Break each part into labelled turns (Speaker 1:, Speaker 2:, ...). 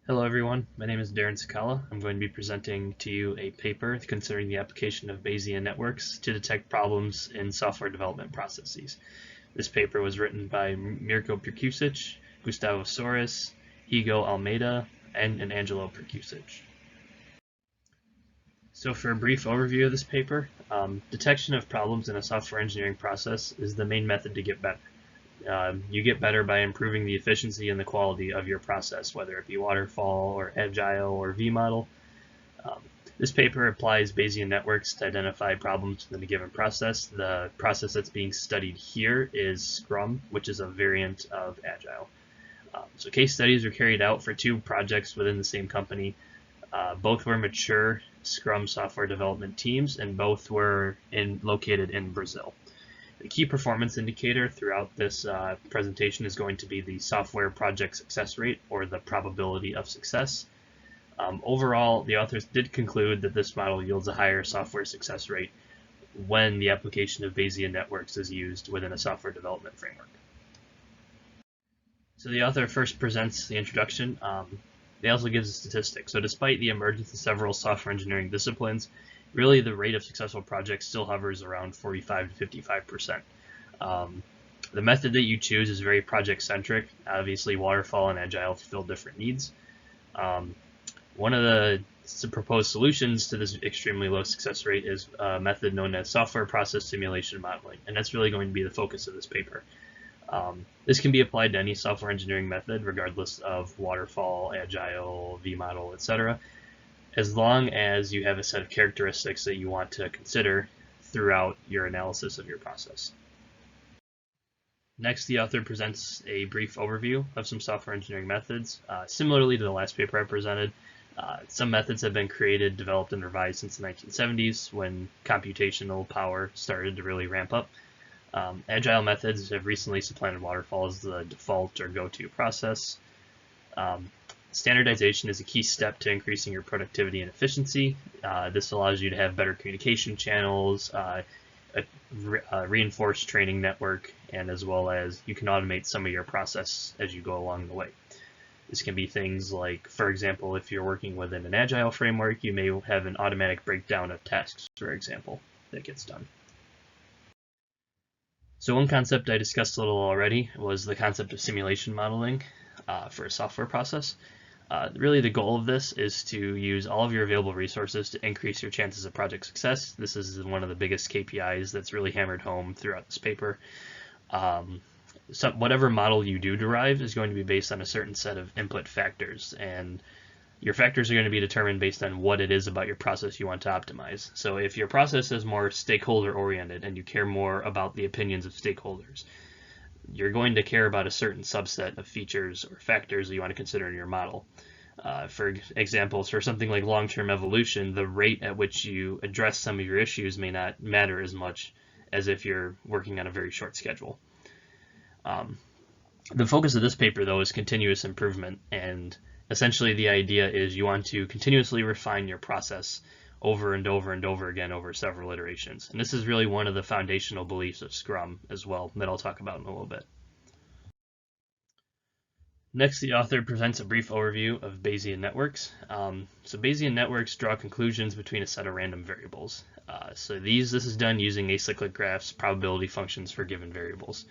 Speaker 1: Hello everyone, my name is Darren Sakala. I'm going to be presenting to you a paper concerning the application of Bayesian networks to detect problems in software development processes. This paper was written by Mirko Perkusich, Gustavo Soares, Higo Almeida, and Angelo Perkusich. So for a brief overview of this paper, detection of problems in a software engineering process is the main method to get better. You get better by improving the efficiency and the quality of your process, whether it be waterfall or agile or V-model. This paper applies Bayesian networks to identify problems within a given process. The process that's being studied here is Scrum, which is a variant of Agile. So case studies were carried out for two projects within the same company. Both were mature Scrum software development teams, and both were located in Brazil. The key performance indicator throughout this presentation is going to be the software project success rate, or the probability of success. Overall, the authors did conclude that this model yields a higher software success rate when the application of Bayesian networks is used within a software development framework. So the author first presents the introduction. They also gives a statistic. So despite the emergence of several software engineering disciplines, really the rate of successful projects still hovers around 45 to 55%. The method that you choose is very project-centric. Obviously, waterfall and agile fulfill different needs. One of the proposed solutions to this extremely low success rate is a method known as software process simulation modeling, and that's really going to be the focus of this paper. This can be applied to any software engineering method, regardless of waterfall, agile, V-model, etc., as long as you have a set of characteristics that you want to consider throughout your analysis of your process. Next, the author presents a brief overview of some software engineering methods. Similarly to the last paper I presented, some methods have been created, developed, and revised since the 1970s when computational power started to really ramp up. Agile methods have recently supplanted waterfall as the default or go-to process. Standardization is a key step to increasing your productivity and efficiency. This allows you to have better communication channels, a reinforced training network, and as well as you can automate some of your process as you go along the way. This can be things like, for example, if you're working within an agile framework, you may have an automatic breakdown of tasks, for example, that gets done. So one concept I discussed a little already was the concept of simulation modeling for a software process. Really the goal of this is to use all of your available resources to increase your chances of project success. This is one of the biggest KPIs that's really hammered home throughout this paper. So whatever model you do derive is going to be based on a certain set of input factors, and your factors are going to be determined based on what it is about your process you want to optimize. So if your process is more stakeholder oriented and you care more about the opinions of stakeholders, you're going to care about a certain subset of features or factors that you want to consider in your model. For example, for something like long-term evolution, the rate at which you address some of your issues may not matter as much as if you're working on a very short schedule. The focus of this paper, though, is continuous improvement, and essentially the idea is you want to continuously refine your process over and over and over again over several iterations. And this is really one of the foundational beliefs of Scrum as well that I'll talk about in a little bit. Next, the author presents a brief overview of Bayesian networks. So Bayesian networks draw conclusions between a set of random variables. So this is done using acyclic graphs, probability functions for given variables.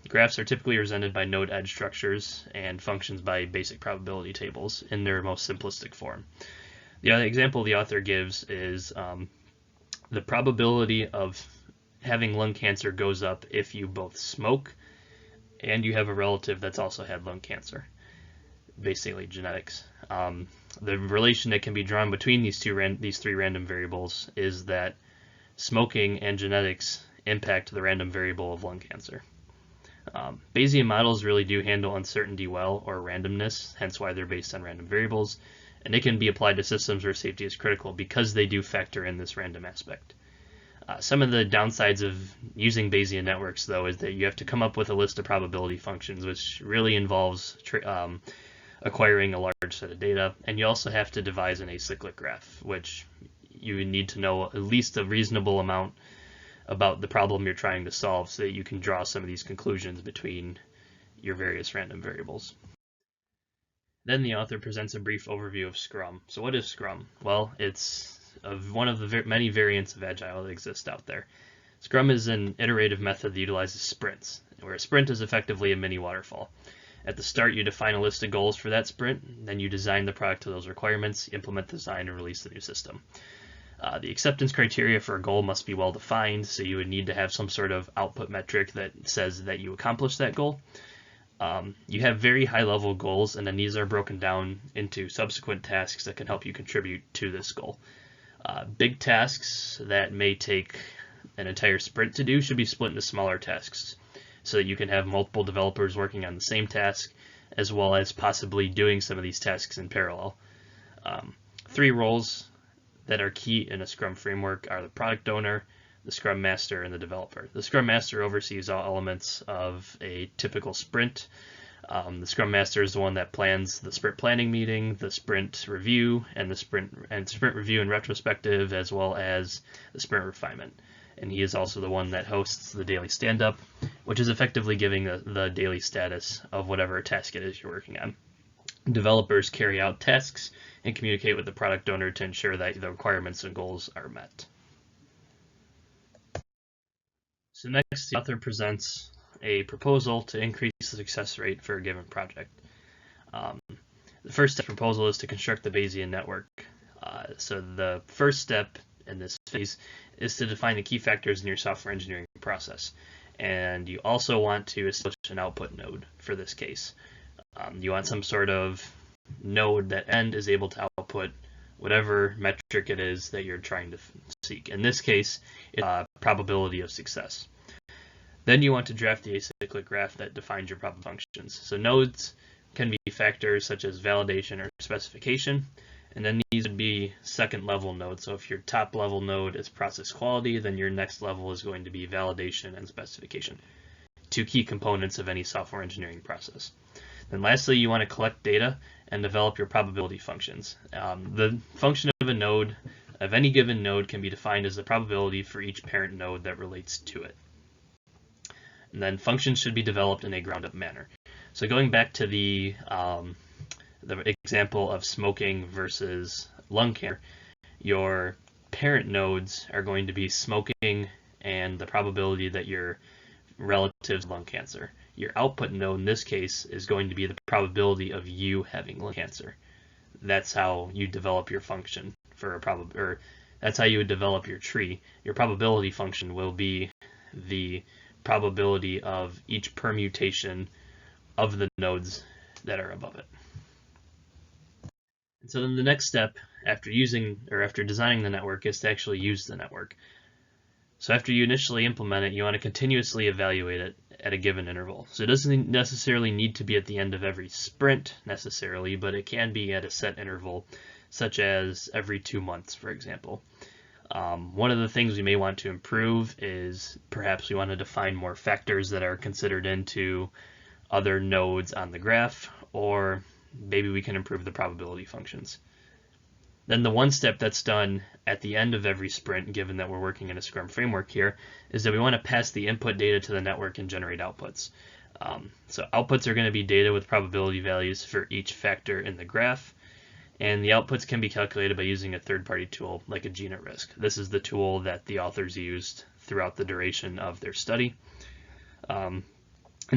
Speaker 1: Graphs are typically represented by node edge structures and functions by basic probability tables in their most simplistic form. The other example the author gives is the probability of having lung cancer goes up if you both smoke and you have a relative that's also had lung cancer, basically genetics. The relation that can be drawn between these three random variables is that smoking and genetics impact the random variable of lung cancer. Bayesian models really do handle uncertainty well, or randomness, hence why they're based on random variables, and they can be applied to systems where safety is critical because they do factor in this random aspect. Some of the downsides of using Bayesian networks, though, is that you have to come up with a list of probability functions, which really involves acquiring a large set of data, and you also have to devise an acyclic graph, which you need to know at least a reasonable amount about the problem you're trying to solve so that you can draw some of these conclusions between your various random variables. Then the author presents a brief overview of Scrum. So what is Scrum? Well, it's one of the many variants of Agile that exist out there. Scrum is an iterative method that utilizes sprints, where a sprint is effectively a mini waterfall. At the start, you define a list of goals for that sprint, then you design the product to those requirements, implement the design, and release the new system. The acceptance criteria for a goal must be well defined, so you would need to have some sort of output metric that says that you accomplished that goal. You have very high level goals, and then these are broken down into subsequent tasks that can help you contribute to this goal. Big tasks that may take an entire sprint to do should be split into smaller tasks so that you can have multiple developers working on the same task, as well as possibly doing some of these tasks in parallel. 3 roles that are key in a Scrum framework are the product owner, the Scrum Master, and the developer. The Scrum Master oversees all elements of a typical sprint. The Scrum Master is the one that plans the sprint planning meeting, the sprint review, and the sprint review and retrospective, as well as the sprint refinement. And he is also the one that hosts the daily stand-up, which is effectively giving the daily status of whatever task it is you're working on. Developers carry out tasks and communicate with the product owner to ensure that the requirements and goals are met. So next, the author presents a proposal to increase the success rate for a given project. The first step proposal is to construct the Bayesian network. So the first step in this phase is to define the key factors in your software engineering process. And you also want to establish an output node for this case. You want some sort of node that end is able to output whatever metric it is that you're trying to seek. In this case, it's probability of success. Then you want to draft the acyclic graph that defines your problem functions. So nodes can be factors such as validation or specification, and then these would be second level nodes. So if your top level node is process quality, then your next level is going to be validation and specification, 2 key components of any software engineering process. Then lastly, you want to collect data and develop your probability functions. The function of a node, of any given node, can be defined as the probability for each parent node that relates to it. And then functions should be developed in a ground-up manner. So going back to the example of smoking versus lung cancer, your parent nodes are going to be smoking and the probability that your relative to lung cancer. Your output node in this case is going to be the probability of you having lung cancer. That's how you develop your function for a that's how you would develop your tree. Your probability function will be the probability of each permutation of the nodes that are above it. And so then the next step after designing the network is to actually use the network. So after you initially implement it, you want to continuously evaluate it at a given interval. So it doesn't necessarily need to be at the end of every sprint necessarily, but it can be at a set interval, such as every 2 months, for example. One of the things we may want to improve is perhaps we want to define more factors that are considered into other nodes on the graph, or maybe we can improve the probability functions. Then the one step that's done at the end of every sprint, given that we're working in a Scrum framework here, is that we want to pass the input data to the network and generate outputs. So outputs are going to be data with probability values for each factor in the graph, and the outputs can be calculated by using a third-party tool like a Gene at Risk. This is the tool that the authors used throughout the duration of their study. In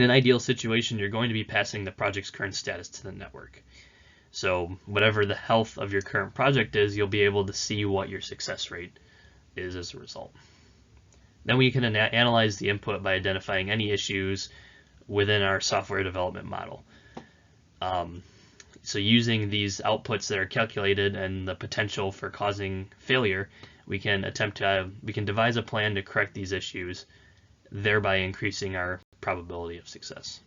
Speaker 1: an ideal situation, you're going to be passing the project's current status to the network. So whatever the health of your current project is, you'll be able to see what your success rate is as a result. Then we can analyze the input by identifying any issues within our software development model. So using these outputs that are calculated and the potential for causing failure, we can devise a plan to correct these issues, thereby increasing our probability of success.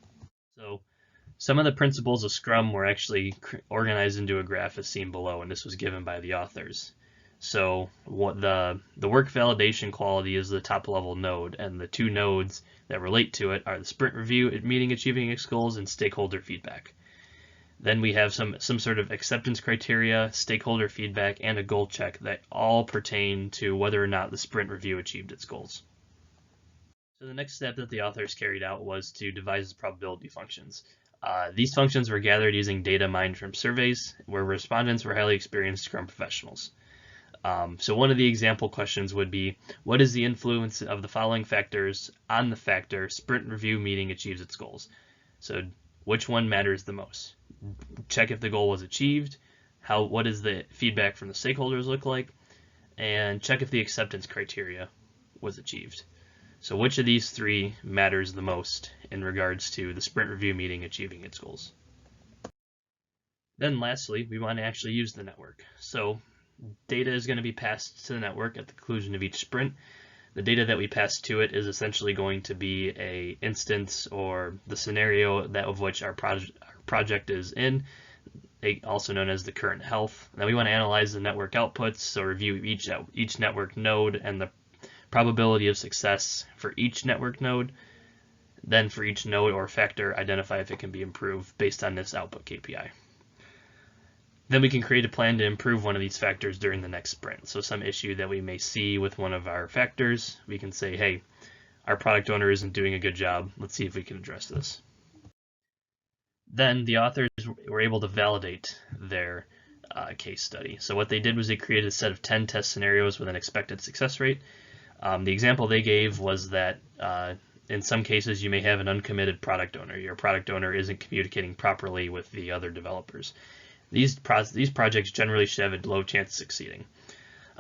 Speaker 1: So some of the principles of Scrum were actually organized into a graph as seen below, and this was given by the authors. So what the work validation quality is the top level node, and the 2 nodes that relate to it are the sprint review, meeting achieving its goals, and stakeholder feedback. Then we have some sort of acceptance criteria, stakeholder feedback, and a goal check that all pertain to whether or not the sprint review achieved its goals. So the next step that the authors carried out was to devise probability functions. These functions were gathered using data mined from surveys where respondents were highly experienced Scrum professionals. So one of the example questions would be, what is the influence of the following factors on the factor sprint review meeting achieves its goals? So which one matters the most? Check if the goal was achieved, what does the feedback from the stakeholders look like, and check if the acceptance criteria was achieved. So which of these three matters the most in regards to the sprint review meeting achieving its goals? Then lastly, we want to actually use the network. So data is going to be passed to the network at the conclusion of each sprint. The data that we pass to it is essentially going to be a instance or the scenario of which our project is in, also known as the current health. Now we want to analyze the network outputs, so review each network node and the probability of success for each network node. Then for each node or factor, identify if it can be improved based on this output KPI. Then we can create a plan to improve one of these factors during the next sprint. So some issue that we may see with one of our factors, we can say, hey, our product owner isn't doing a good job. Let's see if we can address this. Then the authors were able to validate their case study. So what they did was they created a set of 10 test scenarios with an expected success rate. The example they gave was that in some cases you may have an uncommitted product owner. Your product owner isn't communicating properly with the other developers. These projects generally should have a low chance of succeeding.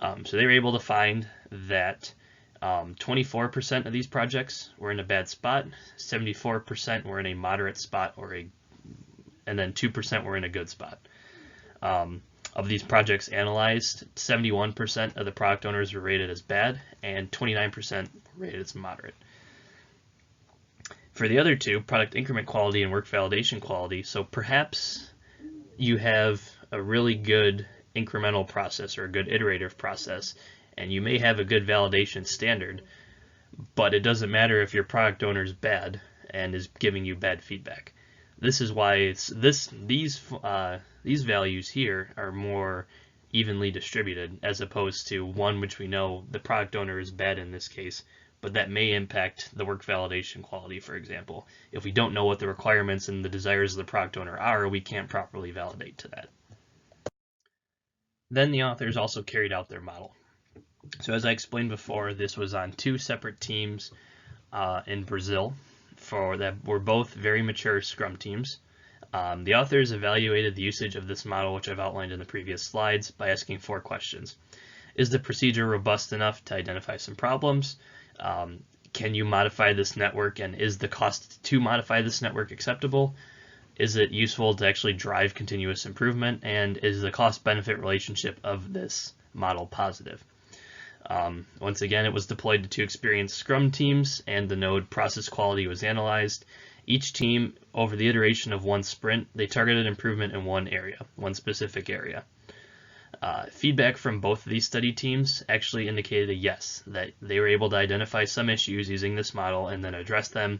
Speaker 1: So they were able to find that 24% of these projects were in a bad spot, 74% were in a moderate spot, and then 2% were in a good spot. Of these projects analyzed, 71% of the product owners were rated as bad, and 29% were rated as moderate. For the other two, product increment quality and work validation quality, so perhaps you have a really good incremental process or a good iterative process, and you may have a good validation standard, but it doesn't matter if your product owner is bad and is giving you bad feedback. This is why these values here are more evenly distributed as opposed to one which we know the product owner is bad in this case, but that may impact the work validation quality, for example. If we don't know what the requirements and the desires of the product owner are, we can't properly validate to that. Then the authors also carried out their model. So as I explained before, this was on 2 separate teams in Brazil that were both very mature Scrum teams. The authors evaluated the usage of this model, which I've outlined in the previous slides, by asking 4 questions. Is the procedure robust enough to identify some problems? Can you modify this network, and is the cost to modify this network acceptable? Is it useful to actually drive continuous improvement? And is the cost-benefit relationship of this model positive? Once again, it was deployed to 2 experienced Scrum teams, and the node process quality was analyzed. Each team, over the iteration of 1 sprint, they targeted improvement in one specific area. Feedback from both of these study teams actually indicated a yes, that they were able to identify some issues using this model and then address them,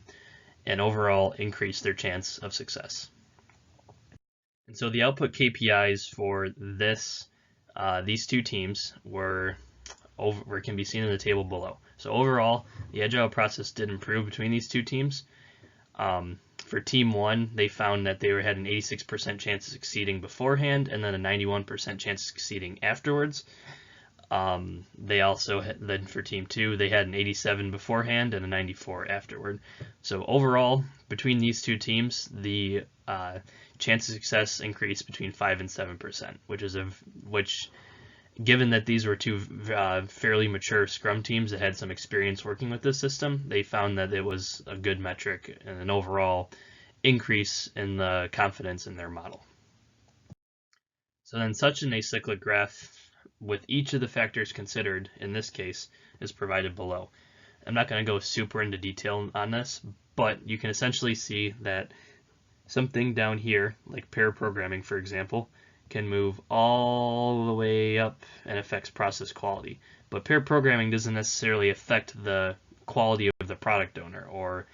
Speaker 1: and overall increase their chance of success. And so the output KPIs for these 2 teams can be seen in the table below. So overall, the agile process did improve between these 2 teams. For team 1, they found that they had an 86% chance of succeeding beforehand and then a 91% chance of succeeding afterwards. They also then for team 2, they had an 87 beforehand and a 94 afterward. So overall, between these 2 teams, the chance of success increased between 5 and 7%, which given that these were 2 fairly mature Scrum teams that had some experience working with this system, they found that it was a good metric and an overall increase in the confidence in their model. So then such an acyclic graph with each of the factors considered in this case is provided below. I'm not going to go super into detail on this, but you can essentially see that something down here, like pair programming, for example, can move all the way up and affects process quality. But pair programming doesn't necessarily affect the quality of the product owner or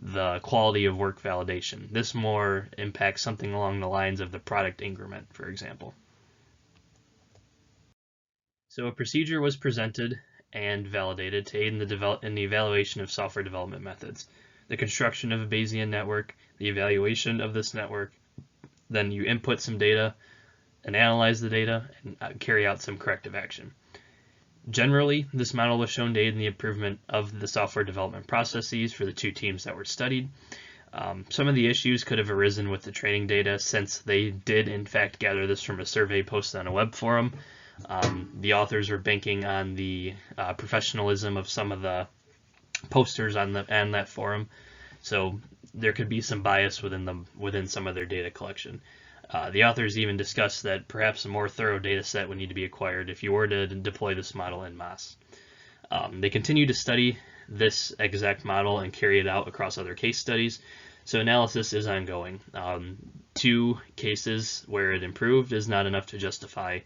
Speaker 1: the quality of work validation. This more impacts something along the lines of the product increment, for example. So a procedure was presented and validated to aid in the evaluation of software development methods. The construction of a Bayesian network, the evaluation of this network, then you input some data and analyze the data and carry out some corrective action. Generally, this model was shown to aid in the improvement of the software development processes for the two teams that were studied. Some of the issues could have arisen with the training data, since they did in fact gather this from a survey posted on a web forum. The authors were banking on the professionalism of some of the posters on that forum, so there could be some bias within some of their data collection. The authors even discussed that perhaps a more thorough data set would need to be acquired if you were to deploy this model en masse. They continue to study this exact model and carry it out across other case studies, so analysis is ongoing. 2 cases where it improved is not enough to justify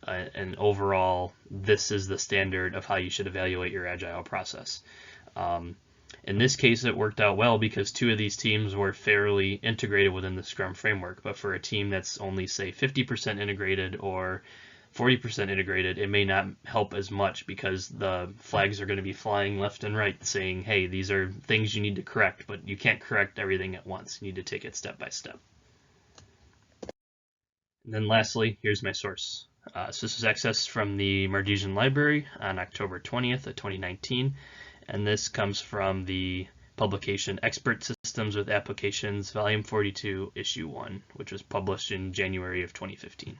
Speaker 1: an overall, this is the standard of how you should evaluate your agile process. In this case, it worked out well because 2 of these teams were fairly integrated within the Scrum framework, but for a team that's only, say, 50% integrated or 40% integrated, it may not help as much because the flags are going to be flying left and right saying, hey, these are things you need to correct, but you can't correct everything at once. You need to take it step by step. And then lastly, here's my source. So this is accessed from the Mardigian Library on October 20th of 2019. And this comes from the publication Expert Systems with Applications, Volume 42, Issue 1, which was published in January of 2015.